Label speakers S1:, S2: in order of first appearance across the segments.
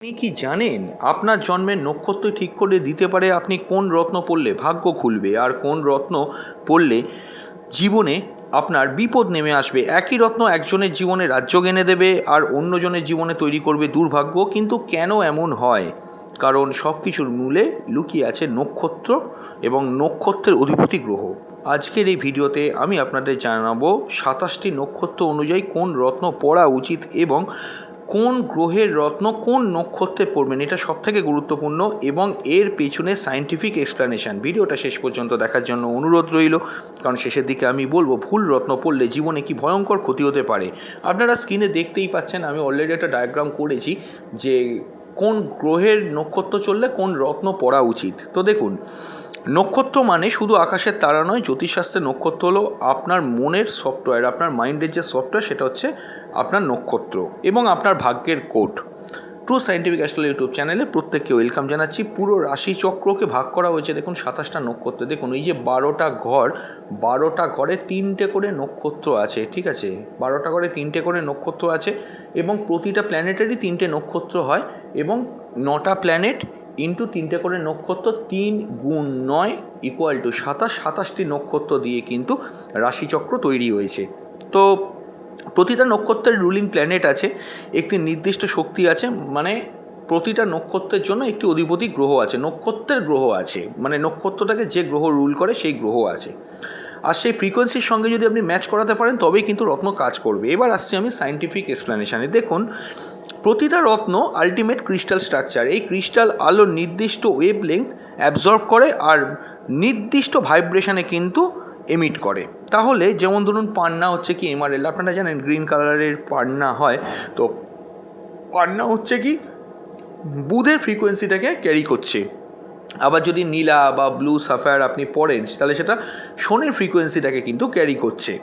S1: আপনি কি জানেন আপনার জন্মের নক্ষত্র ঠিক করে দিতে পারে আপনি কোন রত্ন পড়লে ভাগ্য খুলবে আর কোন রত্ন পড়লে জীবনে আপনার বিপদ নেমে আসবে। একই রত্ন একজনের জীবনে রাজ্য এনে দেবে আর অন্যজনের জীবনে তৈরি করবে দুর্ভাগ্য। কিন্তু কেন এমন হয়? কারণ সব কিছুর মূলে লুকিয়ে আছে নক্ষত্র এবং নক্ষত্রের অধিপতি গ্রহ। আজকের এই ভিডিওতে আমি আপনাদের জানাবো 27টি নক্ষত্র অনুযায়ী কোন রত্ন পড়া উচিত এবং কোন গ্রহের রত্ন কোন নক্ষত্রে পড়বেন, এটা সবথেকে গুরুত্বপূর্ণ এবং এর পেছনে সায়েন্টিফিক এক্সপ্লানেশান। ভিডিওটা শেষ পর্যন্ত দেখার জন্য অনুরোধ রইল, কারণ শেষের দিকে আমি বলবো ভুল রত্ন পড়লে জীবনে কি ভয়ঙ্কর ক্ষতি হতে পারে। আপনারা স্ক্রিনে দেখতেই পাচ্ছেন, আমি অলরেডি একটা ডায়াগ্রাম করেছি যে কোন গ্রহের নক্ষত্র চললে কোন রত্ন পড়া উচিত। তো দেখুন, নক্ষত্র মানে শুধু আকাশের তারা নয়। জ্যোতিষশাস্ত্রের নক্ষত্র হলো আপনার মনের সফটওয়্যার, আপনার মাইন্ডের যে সফটওয়্যার, সেটা হচ্ছে আপনার নক্ষত্র এবং আপনার ভাগ্যের code. True scientific astrology YouTube চ্যানেলে প্রত্যেককে ওয়েলকাম জানাচ্ছি। পুরো রাশিচক্রকে ভাগ করা হয়েছে দেখুন 27টা নক্ষত্রে। দেখুন এই যে 12টা ঘর, 12টা ঘরে 3টে করে নক্ষত্র আছে, ঠিক আছে? 12টা ঘরে 3টে করে নক্ষত্র আছে এবং প্রতিটা প্ল্যানেটেরই 3টে নক্ষত্র হয় এবং 9টা প্ল্যানেট ইন্টু 3টে করে নক্ষত্র, 3 গুণ 9 ইকুয়াল টু 27। 27টি নক্ষত্র দিয়ে কিন্তু রাশিচক্র তৈরি হয়েছে। তো প্রতিটা নক্ষত্রের রুলিং প্ল্যানেট আছে, একটি নির্দিষ্ট শক্তি আছে, মানে প্রতিটা নক্ষত্রের জন্য একটি অধিপতি গ্রহ আছে, নক্ষত্রের গ্রহ আছে, মানে নক্ষত্রটাকে যে গ্রহ রুল করে সেই গ্রহ আছে। আর সেই ফ্রিকোয়েন্সির সঙ্গে যদি আপনি ম্যাচ করাতে পারেন তবেই কিন্তু রত্ন কাজ করবে। এবার আসছি আমি সায়েন্টিফিক এক্সপ্লেনেশানে। দেখুন, প্রতিটা রত্ন আলটিমেট ক্রিস্টাল স্ট্রাকচার। এই ক্রিস্টাল আলোর নির্দিষ্ট ওয়েভ লেংথ অ্যাবজর্ব করে আর নির্দিষ্ট ভাইব্রেশনে কিন্তু এমিট করে। তাহলে যেমন ধরুন পান্না হচ্ছে কি এমারেল্ড, আপনারা জানেন গ্রিন কালারের পান্না হয়। তো পান্না হচ্ছে কি বুধের ফ্রিকোয়েন্সিটাকে ক্যারি করছে। আবার যদি নীলা বা ব্লু সাফায়ার আপনি পড়েন তাহলে সেটা শনির ফ্রিকোয়েন্সিটাকে কিন্তু ক্যারি করছে।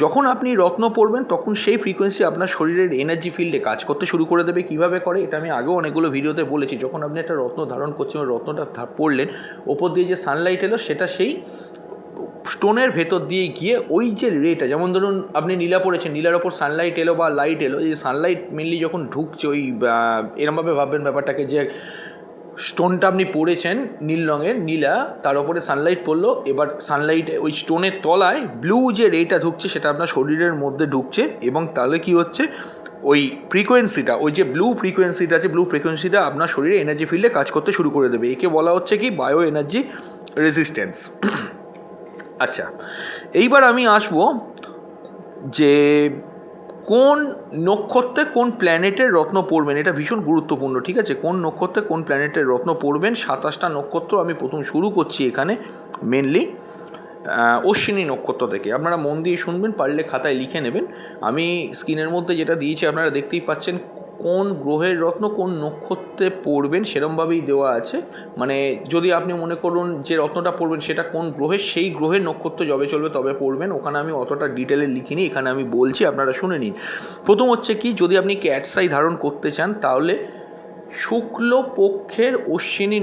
S1: যখন আপনি রত্ন পড়বেন তখন সেই ফ্রিকোয়েন্সি আপনার শরীরের এনার্জি ফিল্ডে কাজ করতে শুরু করে দেবে। কীভাবে করে এটা আমি আগেও অনেকগুলো ভিডিওতে বলেছি। যখন আপনি একটা রত্ন ধারণ করছেন, রত্নটা পড়লেন, ওপর দিয়ে যে সানলাইট এলো সেটা সেই স্টোনের ভেতর দিয়ে গিয়ে ওই যে রেটা, যেমন ধরুন আপনি নীলা পড়েছেন, নীলার ওপর সানলাইট এলো বা লাইট এলো, এই সানলাইট মেনলি যখন ঢুকছে ওই এরমভাবে ভাববেন ব্যাপারটাকে যে স্টোনটা আপনি পড়েছেন নীল রঙের, নীলা, তার উপরে সানলাইট পড়লো, এবার সানলাইট ওই স্টোনের তলায় ব্লু যে রেটা ঢুকছে সেটা আপনার শরীরের মধ্যে ঢুকছে এবং তাহলে কি হচ্ছে ওই ফ্রিকোয়েন্সিটা, ওই যে ব্লু ফ্রিকোয়েন্সিটা আছে, ব্লু ফ্রিকোয়েন্সিটা আপনার শরীরে এনার্জি ফিল্ডে কাজ করতে শুরু করে দেবে। একে বলা হচ্ছে কি বায়ো এনার্জি রেজিস্ট্যান্স। আচ্ছা, এইবার আমি আসবো যে কোন নক্ষত্রে কোন প্ল্যানেটের রত্ন পড়বেন, এটা ভীষণ গুরুত্বপূর্ণ, ঠিক আছে? কোন নক্ষত্রে কোন প্ল্যানেটের রত্ন পড়বেন। 27টা নক্ষত্র আমি প্রথম শুরু করছি এখানে মেনলি অশ্বিনী নক্ষত্র থেকে। আপনারা মন দিয়ে শুনবেন, পারলে খাতায় লিখে নেবেন। আমি স্ক্রিনের মধ্যে যেটা দিয়েছি আপনারা দেখতেই পাচ্ছেন, কোন গ্রহের রত্ন কোন নক্ষত্রে পড়বেন সেরমভাবেই দেওয়া আছে। মানে যদি আপনি মনে করুন যে রত্নটা পড়বেন সেটা কোন গ্রহের, সেই গ্রহের নক্ষত্র যবে চলবে তবে পড়বেন। ওখানে আমি অতটা ডিটেলে লিখিনি, এখানে আমি বলছি, আপনারা শুনে নিন। প্রথম হচ্ছে কি, যদি আপনি ক্যাটস আই ধারণ করতে চান তাহলে শুক্লপক্ষের অশ্বিনী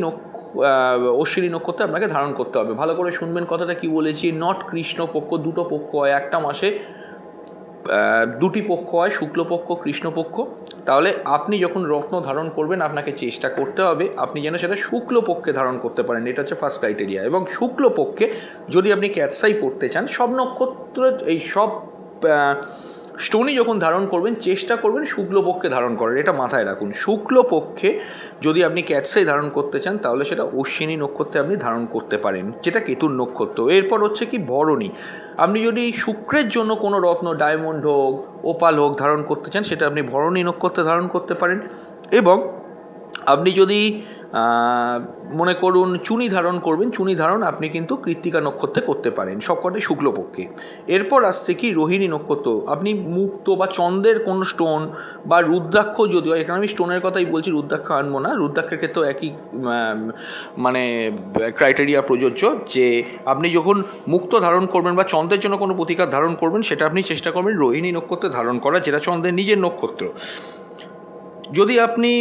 S1: নক্ষত্রে আপনাকে ধারণ করতে হবে। ভালো করে শুনবেন কথাটা কি বলেছি, নট কৃষ্ণপক্ষ। দুটো পক্ষ হয়, একটা মাসে দুটি পক্ষ হয়, শুক্লপক্ষ কৃষ্ণপক্ষ। তাহলে আপনি যখন রত্ন ধারণ করবেন আপনাকে চেষ্টা করতে হবে আপনি যেন সেটা শুক্লপক্ষে ধারণ করতে পারেন, এটা হচ্ছে ফার্স্ট ক্রাইটেরিয়া। এবং শুক্লপক্ষে যদি আপনি ক্যাটসাই পড়তে চান, সব নক্ষত্র এই সব স্টোনই যখন ধারণ করবেন চেষ্টা করবেন শুক্লপক্ষে ধারণ করার, এটা মাথায় রাখুন। শুক্লপক্ষে যদি আপনি ক্যাটসাই ধারণ করতে চান তাহলে সেটা অশ্বিনী নক্ষত্রে আপনি ধারণ করতে পারেন, যেটা কেতুর নক্ষত্র। এরপর হচ্ছে কি ভরণী। আপনি যদি শুক্রের জন্য কোনো রত্ন, ডায়মন্ড হোক, ওপাল হোক ধারণ করতে চান সেটা আপনি ভরণী নক্ষত্রে ধারণ করতে পারেন। এবং আপনি যদি মনে করুন চুনি ধারণ করবেন, চুনি ধারণ আপনি কিন্তু কৃত্তিকা নক্ষত্রে করতে পারেন, সবকটাই শুক্লপক্ষে। এরপর আসছে কি রোহিণী নক্ষত্র। আপনি মুক্ত বা চন্দ্রের কোনো স্টোন বা রুদ্রাক্ষ, যদিও এখানে আমি স্টোনের কথাই বলছি, রুদ্রাক্ষ আনবো না, রুদ্রাক্ষের ক্ষেত্রেও একই মানে ক্রাইটেরিয়া প্রযোজ্য, যে আপনি যখন মুক্ত ধারণ করবেন বা চন্দ্রের জন্য কোনো প্রতিকার ধারণ করবেন সেটা আপনি চেষ্টা করবেন রোহিণী নক্ষত্রে ধারণ করা, যেটা চন্দ্রের নিজের নক্ষত্র। যদি আপনি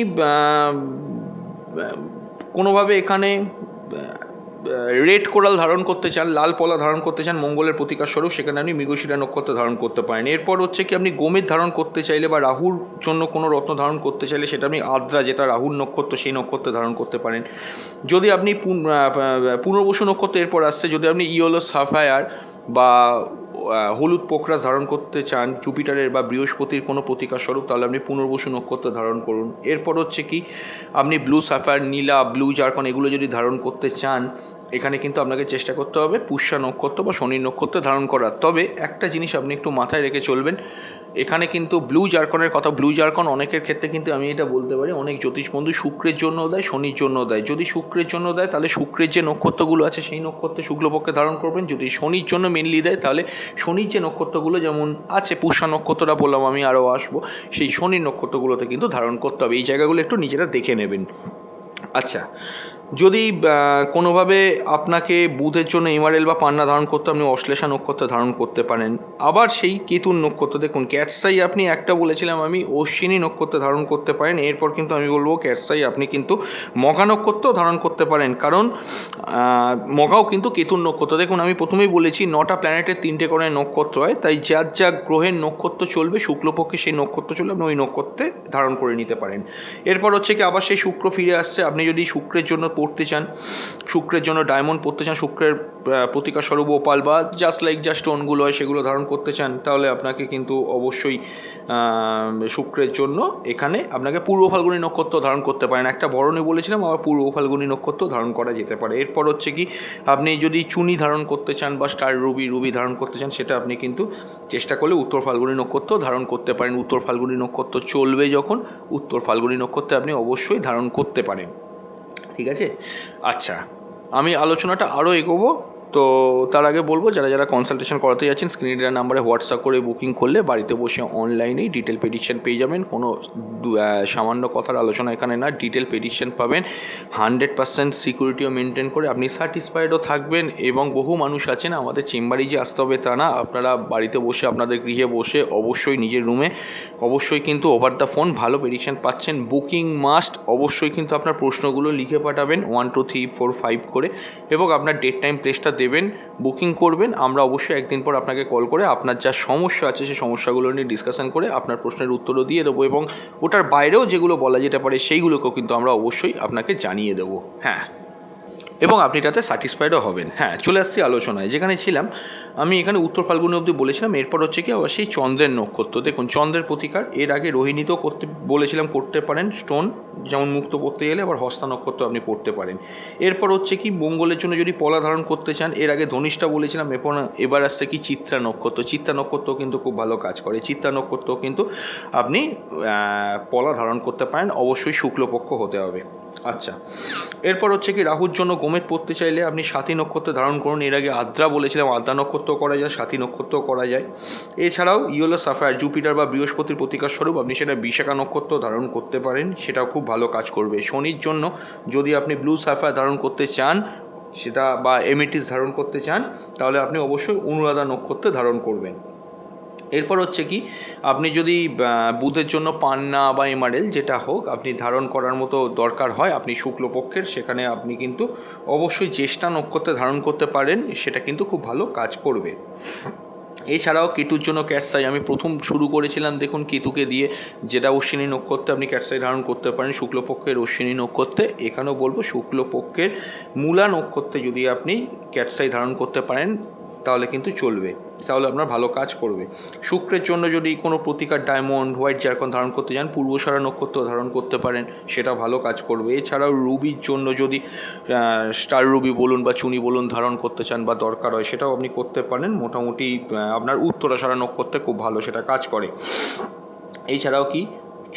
S1: কোনোভাবে এখানে রেড কোরাল ধারণ করতে চান, লাল পলা ধারণ করতে চান মঙ্গলের প্রতিকার স্বরূপ, সেখানে আপনি মৃগশিরা নক্ষত্র ধারণ করতে পারেন। এরপর হচ্ছে কি আপনি গোমেদ ধারণ করতে চাইলে বা রাহুর জন্য কোনো রত্ন ধারণ করতে চাইলে সেটা আপনি আদ্রা, যেটা রাহুর নক্ষত্র, সেই নক্ষত্রে ধারণ করতে পারেন। যদি আপনি পুনর্বসু নক্ষত্র এরপর আসছে, যদি আপনি ইয়েলো সাফায়ার বা হলুদ পোখরাজ ধারণ করতে চান জুপিটারের বা বৃহস্পতির কোনো প্রতিকার স্বরূপ, তাহলে আপনি পুনর্বসু নক্ষত্র ধারণ করুন। এরপর হচ্ছে কি আপনি ব্লু সাফায়ার, নীলা, ব্লু জারকন এগুলো যদি ধারণ করতে চান, এখানে কিন্তু আপনাকে চেষ্টা করতে হবে পুষ্যা নক্ষত্র বা শনির নক্ষত্র ধারণ করার। তবে একটা জিনিস আপনি একটু মাথায় রেখে চলবেন, এখানে কিন্তু ব্লু জারকনের কথা, ব্লু জারকন অনেকের ক্ষেত্রে কিন্তু আমি এটা বলতে পারি অনেক জ্যোতিষ বন্ধু শুক্রের জন্য দেয়, শনির জন্য দেয়। যদি শুক্রের জন্য দেয় তাহলে শুক্রের যে নক্ষত্রগুলো আছে সেই নক্ষত্রে শুক্লপক্ষে ধারণ করবেন। যদি শনির জন্য মেনলি দেয় তাহলে শনির যে নক্ষত্রগুলো যেমন আছে, পুষ্যা নক্ষত্রটা বললাম আমি, আরও আসবো, সেই শনির নক্ষত্রগুলোতে কিন্তু ধারণ করতে হবে। এই জায়গাগুলো একটু নিজেরা দেখে নেবেন। আচ্ছা, যদি কোনোভাবে আপনাকে বুধের জন্য এমারেল বা পান্না ধারণ করতে, আপনি অশ্লেষা নক্ষত্র ধারণ করতে পারেন। আবার সেই কেতুর নক্ষত্র, দেখুন ক্যাটসাই আপনি একটা বলেছিলাম আমি অশ্বিনী নক্ষত্র ধারণ করতে পারেন। এরপর কিন্তু আমি বলবো ক্যাটসাই আপনি কিন্তু মঘা নক্ষত্র ধারণ করতে পারেন, কারণ মঘাও কিন্তু কেতুর নক্ষত্র। দেখুন আমি প্রথমেই বলেছি 9টা প্ল্যানেটের 3টে করে নক্ষত্র হয়, তাই যার যা গ্রহের নক্ষত্র চলবে শুক্লপক্ষে সেই নক্ষত্র চলবে, আপনি ওই নক্ষত্রে ধারণ করে নিতে পারেন। এরপর হচ্ছে কি আবার সেই শুক্র ফিরে আসছে, আপনি যদি শুক্রের জন্য পড়তে চান, শুক্রের জন্য ডায়মন্ড পড়তে চান, শুক্রের প্রতিকার স্বরূপ ওপাল বা জাস্ট লাইক যা স্টোনগুলো হয় সেগুলো ধারণ করতে চান, তাহলে আপনাকে কিন্তু অবশ্যই শুক্রের জন্য এখানে আপনাকে পূর্ব ফাল্গুনী নক্ষত্র ধারণ করতে পারেন। একটা বরণে বলেছিলাম, আবার পূর্ব ফাল্গুনী নক্ষত্র ধারণ করা যেতে পারে। এরপর হচ্ছে কি আপনি যদি চুনি ধারণ করতে চান বা স্টার রুবি ধারণ করতে চান, সেটা আপনি কিন্তু চেষ্টা করলে উত্তর ফাল্গুনী নক্ষত্র ধারণ করতে পারেন। উত্তর ফাল্গুনী নক্ষত্র চলবে যখন, উত্তর ফাল্গুনী নক্ষত্রে আপনি অবশ্যই ধারণ করতে পারেন। ঠিক আছে? আচ্ছা, আমি আলোচনাটা আরও এগোবো, তো তার আগে বলবো যারা যারা কনসালটেশন করাতে যাচ্ছেন স্ক্রিনে দেওয়া নাম্বারে হোয়াটসঅ্যাপ করে বুকিং করলে বাড়িতে বসে অনলাইনেই ডিটেল প্রেডিকশন পেয়ে যাবেন। কোনো সামান্য কথার আলোচনা এখানে না, ডিটেল প্রেডিকশন পাবেন 100% সিকিউরিটিও মেনটেন করে, আপনি স্যাটিসফাইডও থাকবেন। এবং বহু মানুষ আছেন আমাদের চেম্বারে যে আসতে হবে তা না, আপনারা বাড়িতে বসে আপনাদের গৃহে বসে অবশ্যই নিজের রুমে অবশ্যই কিন্তু ওভার দ্য ফোন ভালো প্রেডিকশন পাচ্ছেন। বুকিং মাস্ট, অবশ্যই কিন্তু আপনার প্রশ্নগুলো লিখে পাঠাবেন 1 2 3 4 5 করে, এবং আপনার ডেট টাইম প্লেসটা দেবেন, বুকিং করবেন। আমরা অবশ্যই একদিন পর আপনাকে কল করে আপনার যা সমস্যা আছে সেই সমস্যাগুলো নিয়ে ডিসকাশন করে আপনার প্রশ্নের উত্তরও দিয়ে দেবো, এবং ওটার বাইরেও যেগুলো বলা যেতে পারে সেইগুলোকেও কিন্তু আমরা অবশ্যই আপনাকে জানিয়ে দেবো। হ্যাঁ, এবং আপনি তাতে স্যাটিসফাইডও হবেন। হ্যাঁ, চলে আসছি আলোচনায়, যেখানে ছিলাম আমি এখানে উত্তর ফাল্গুনি অবধি বলেছিলাম। এরপর হচ্ছে কি আবার সেই চন্দ্রের নক্ষত্র, দেখুন চন্দ্রের প্রতিকার এর আগে রোহিণীতেও করতে বলেছিলাম, করতে পারেন স্টোন, যেমন মুক্ত পড়তে গেলে আবার হস্তা নক্ষত্র আপনি পড়তে পারেন। এরপর হচ্ছে কি মঙ্গলের জন্য যদি পলা ধারণ করতে চান, এর আগে ধনিষ্ঠা বলেছিলাম, এবার আসছে কি চিত্রা নক্ষত্র। চিত্রা নক্ষত্র কিন্তু খুব ভালো কাজ করে, চিত্রা নক্ষত্র কিন্তু আপনি পলা ধারণ করতে পারেন, অবশ্যই শুক্লপক্ষ হতে হবে। আচ্ছা, এরপর হচ্ছে কি রাহুর জন্য গোমেদ পড়তে চাইলে আপনি সাথী নক্ষত্র ধারণ করুন। এর আগে আদ্রা বলেছিলাম, আদ্রা নক্ষত্র করা যায়, সাথী নক্ষত্র করা যায়। এছাড়াও ইয়েলো সাফায়ার, জুপিটার বা বৃহস্পতির প্রতিকার স্বরূপ আপনি সেটা বিশাখা নক্ষত্র ধারণ করতে পারেন, সেটাও খুব ভালো কাজ করবে। শনির জন্য যদি আপনি ব্লু সাফায়ার ধারণ করতে চান সেটা, বা এমিটিস ধারণ করতে চান, তাহলে আপনি অবশ্যই অনুরাধা নক্ষত্র ধারণ করবেন। এরপর হচ্ছে কি আপনি যদি বুধের জন্য পান্না বা এমারেল যেটা হোক আপনি ধারণ করার মতো দরকার হয় আপনি শুক্লপক্ষের, সেখানে আপনি কিন্তু অবশ্যই জ্যেষ্ঠা নক্ষত্রে ধারণ করতে পারেন, সেটা কিন্তু খুব ভালো কাজ করবে। এছাড়াও কেতুর জন্য ক্যাটসাই আমি প্রথম শুরু করেছিলাম, দেখুন কেতুকে দিয়ে, যেটা অশ্বিনী নক্ষত্রে আপনি ক্যাটসাই ধারণ করতে পারেন শুক্লপক্ষের অশ্বিনী নক্ষত্রে। এখানেও বলবো শুক্লপক্ষের মূলা নক্ষত্রে যদি আপনি ক্যাটসাই ধারণ করতে পারেন তাহলে কিন্তু চলবে, তাহলে আপনার ভালো কাজ করবে। শুক্রের জন্য যদি কোনো প্রতিকার ডায়মন্ড, হোয়াইট জারকন ধারণ করতে চান, পূর্বসারা নক্ষত্র ধারণ করতে পারেন, সেটা ভালো কাজ করবে। এছাড়াও রুবির জন্য যদি স্টার রুবি বলুন বা চুনি বলুন ধারণ করতে চান বা দরকার হয়, সেটাও আপনি করতে পারেন। মোটামুটি আপনার উত্তরাসারা নক্ষত্রে খুব ভালো সেটা কাজ করে। এছাড়াও কি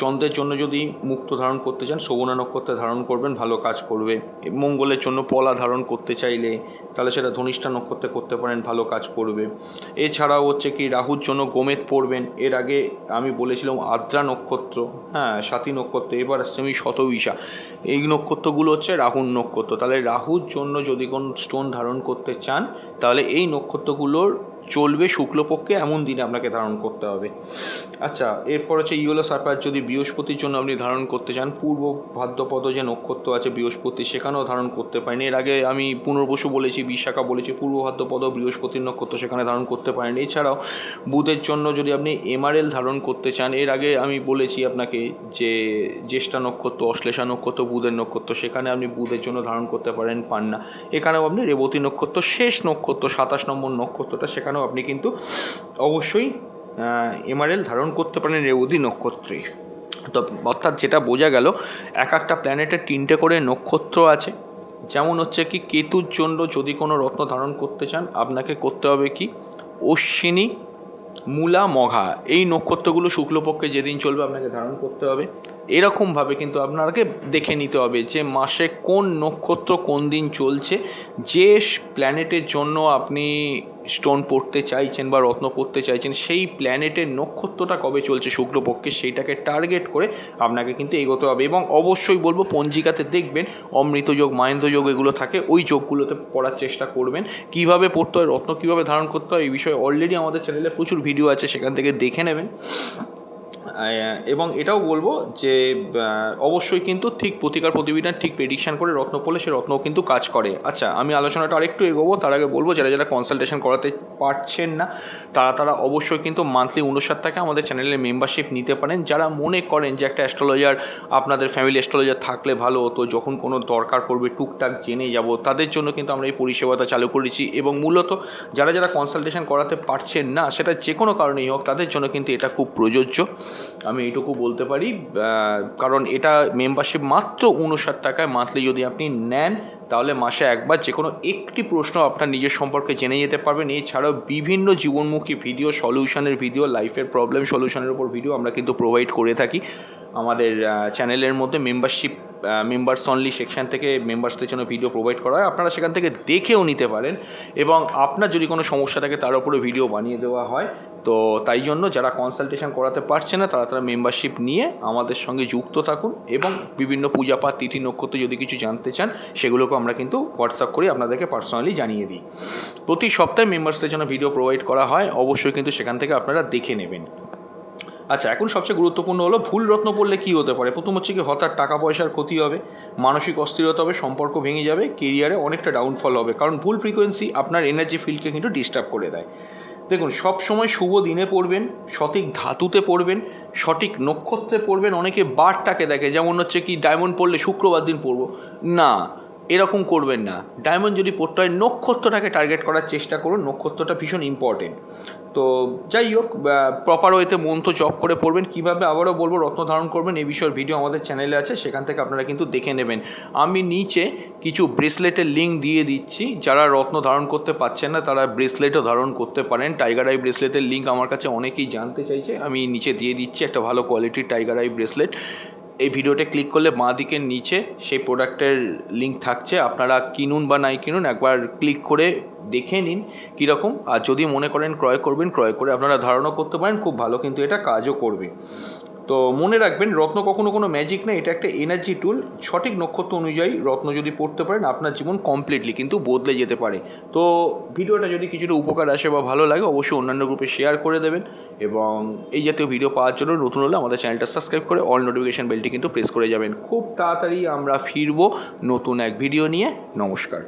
S1: চন্দ্রের জন্য যদি মুক্ত ধারণ করতে চান, শোভনা নক্ষত্রে ধারণ করবেন, ভালো কাজ করবে। মঙ্গলের জন্য পলা ধারণ করতে চাইলে তাহলে সেটা ধনিষ্ঠা নক্ষত্রে করতে পারেন, ভালো কাজ করবে। এছাড়াও হচ্ছে কি রাহুর জন্য গোমেদ পড়বেন। এর আগে আমি বলেছিলাম আদ্রা নক্ষত্র, হ্যাঁ সাথী নক্ষত্র, এবার আসছে আমি শতবিশা। এই নক্ষত্রগুলো হচ্ছে রাহুর নক্ষত্র। তাহলে রাহুর জন্য যদি কোন স্টোন ধারণ করতে চান তাহলে এই নক্ষত্রগুলোর চলবে শুক্লপক্ষে এমন দিনে আপনাকে ধারণ করতে হবে। আচ্ছা, এরপর হচ্ছে ইয়েলো সারপ্রাইজ যদি বৃহস্পতির জন্য আপনি ধারণ করতে চান, পূর্ব ভাদ্রপদ যে নক্ষত্র আছে বৃহস্পতি, সেখানেও ধারণ করতে পারেন। এর আগে আমি পুনর্বসু বলেছি, বিশাখা বলেছি, পূর্ব ভাদ্রপদ বৃহস্পতির নক্ষত্র, সেখানে ধারণ করতে পারেন। এছাড়াও বুধের জন্য যদি আপনি এমআরএল ধারণ করতে চান, এর আগে আমি বলেছি আপনাকে যে জ্যেষ্ঠা নক্ষত্র, অশ্লেষা নক্ষত্র বুধের নক্ষত্র, সেখানে আপনি বুধের জন্য ধারণ করতে পারেন পান্না। এখানেও আপনি রেবতী নক্ষত্র, শেষ নক্ষত্র 27 নম্বর নক্ষত্রটা, সেখানেও আপনি কিন্তু অবশ্যই এমআরএল ধারণ করতে পারেন রেবতী নক্ষত্রে। তো অর্থাৎ যেটা বোঝা গেল, এক একটা প্ল্যানেটের 3টে করে নক্ষত্র আছে। যেমন হচ্ছে কি কেতুর জন্য যদি কোনো রত্ন ধারণ করতে চান, আপনাকে করতে হবে কি অশ্বিনী, মূলা, মঘা, এই নক্ষত্রগুলো শুক্লপক্ষে যেদিন চলবে আপনাকে ধারণ করতে হবে। এরকমভাবে কিন্তু আপনাকে দেখে নিতে হবে যে মাসে কোন নক্ষত্র কোন দিন চলছে, যে প্ল্যানেটের জন্য আপনি স্টোন পড়তে চাইছেন বা রত্ন পড়তে চাইছেন, সেই প্ল্যানেটের নক্ষত্রটা কবে চলছে শুক্লপক্ষে, সেইটাকে টার্গেট করে আপনাকে কিন্তু এগোতে হবে। এবং অবশ্যই বলবো পঞ্জিকাতে দেখবেন অমৃত যোগ, মাহেন্দ্র যোগ এগুলো থাকে, ওই যোগগুলোতে পড়ার চেষ্টা করবেন। কিভাবে পড়তে হয়, রত্ন কীভাবে ধারণ করতে হয়, এই বিষয়ে অলরেডি আমাদের চ্যানেলে প্রচুর ভিডিও আছে, সেখান থেকে দেখে নেবেন। এবং এটাও বলবো যে অবশ্যই কিন্তু ঠিক প্রতিকার প্রতিবিধান ঠিক প্রেডিকশান করে রত্ন পড়লে সে রত্নও কিন্তু কাজ করে। আচ্ছা, আমি আলোচনাটা আরেকটু এগোবো, তার আগে বলবো যারা যারা কনসালটেশন করাতে পারছেন না, তারা অবশ্যই কিন্তু মান্থলি 59 টাকা আমাদের চ্যানেলে মেম্বারশিপ নিতে পারেন। যারা মনে করেন যে একটা অ্যাস্ট্রোলজার, আপনাদের ফ্যামিলি অ্যাস্ট্রোলজার থাকলে ভালো হতো, যখন কোনো দরকার পড়বে টুকটাক জেনে যাব, তাদের জন্য কিন্তু আমরা এই পরিষেবাটা চালু করেছি। এবং মূলত যারা যারা কনসালটেশন করাতে পারছেন না, সেটা যে কোনো কারণেই হোক, তাদের জন্য কিন্তু এটা খুব প্রযোজ্য, আমি এইটুকু বলতে পারি। কারণ এটা মেম্বারশিপ মাত্র 59 টাকায় মান্থলি যদি আপনি নেন, তাহলে মাসে একবার যে কোনো একটি প্রশ্ন আপনার নিজের সম্পর্কে জেনে যেতে পারবেন। এছাড়াও বিভিন্ন জীবনমুখী ভিডিও, সলিউশনের ভিডিও, লাইফের প্রবলেম সলিউশনের উপর ভিডিও আমরা কিন্তু প্রোভাইড করে থাকি আমাদের চ্যানেলের মধ্যে। মেম্বার্স অনলি সেকশন থেকে মেম্বার্সদের জন্য ভিডিও প্রোভাইড করা হয়, আপনারা সেখান থেকে দেখেও নিতে পারেন। এবং আপনার যদি কোনো সমস্যা থাকে তার উপরে ভিডিও বানিয়ে দেওয়া হয়। তো তাই জন্য যারা কনসালটেশন করাতে পারছে না, তারা মেম্বারশিপ নিয়ে আমাদের সঙ্গে যুক্ত থাকুন। এবং বিভিন্ন পূজাপাঠ, তিথি, নক্ষত্র যদি কিছু জানতে চান, সেগুলোকে আমরা কিন্তু হোয়াটসঅ্যাপ করে আপনাদেরকে পার্সোনালি জানিয়ে দিই। প্রতি সপ্তাহে মেম্বার্সদের জন্য ভিডিও প্রোভাইড করা হয়, অবশ্যই কিন্তু সেখান থেকে আপনারা দেখে নেবেন। আচ্ছা, এখন সবচেয়ে গুরুত্বপূর্ণ হলো ভুল রত্ন পড়লে কী হতে পারে। প্রথম হচ্ছে কি হঠাৎ টাকা পয়সার ক্ষতি হবে, মানসিক অস্থিরতা হবে, সম্পর্ক ভেঙে যাবে, কেরিয়ারে অনেকটা ডাউনফল হবে। কারণ ভুল ফ্রিকোয়েন্সি আপনার এনার্জি ফিল্ডকে কিন্তু ডিস্টার্ব করে দেয়। দেখুন, সব সময় শুভ দিনে পড়বেন, সঠিক ধাতুতে পড়বেন, সঠিক নক্ষত্রে পড়বেন। অনেকে বারটাকে দেখে, যেমন হচ্ছে কি ডায়মন্ড পড়লে শুক্রবার দিন পড়বো না, এরকম করবেন না। ডায়মন্ড যদি পড়তে হয়, নক্ষত্রটাকে টার্গেট করার চেষ্টা করুন, নক্ষত্রটা ভীষণ ইম্পর্টেন্ট। তো যাই হোক, প্রপার ওয়েতে মন্ত্র জপ করে পড়বেন। কীভাবে আবারও বলবো রত্ন ধারণ করবেন, এই বিষয়ের ভিডিও আমাদের চ্যানেলে আছে, সেখান থেকে আপনারা কিন্তু দেখে নেবেন। আমি নিচে কিছু ব্রেসলেটের লিঙ্ক দিয়ে দিচ্ছি, যারা রত্ন ধারণ করতে পারছেন না তারা ব্রেসলেটও ধারণ করতে পারেন। টাইগার আই ব্রেসলেটের লিঙ্ক আমার কাছে অনেকেই জানতে চাইছে, আমি নিচে দিয়ে দিচ্ছি একটা ভালো কোয়ালিটির টাইগার আই ব্রেসলেট। এই ভিডিওতে ক্লিক করলে বাঁ দিকের নিচে সেই প্রোডাক্টের লিঙ্ক থাকছে, আপনারা কিনুন বা নাই কিনুন একবার ক্লিক করে দেখে নিন কীরকম। আর যদি মনে করেন ক্রয় করবেন, ক্রয় করে আপনারা ধারণা করতে পারেন, খুব ভালো কিন্তু এটা কাজও করবে। তো মনে রাখবেন, রত্ন কখনো কোনো ম্যাজিক না, এটা একটা এনার্জি টুল। সঠিক নক্ষত্র অনুযায়ী রত্ন যদি পড়তে পারেন, আপনার জীবন কমপ্লিটলি কিন্তু বদলে যেতে পারে। তো ভিডিওটা যদি কিছুটা উপকার আসে বা ভালো লাগে, অবশ্যই অন্যান্য গ্রুপে শেয়ার করে দেবেন। এবং এই জাতীয় ভিডিও পাওয়ার জন্য নতুন হলে আমাদের চ্যানেলটা সাবস্ক্রাইব করে অল নোটিফিকেশান বেলটি কিন্তু প্রেস করে যাবেন। খুব তাড়াতাড়ি আমরা ফিরবো নতুন এক ভিডিও নিয়ে। নমস্কার।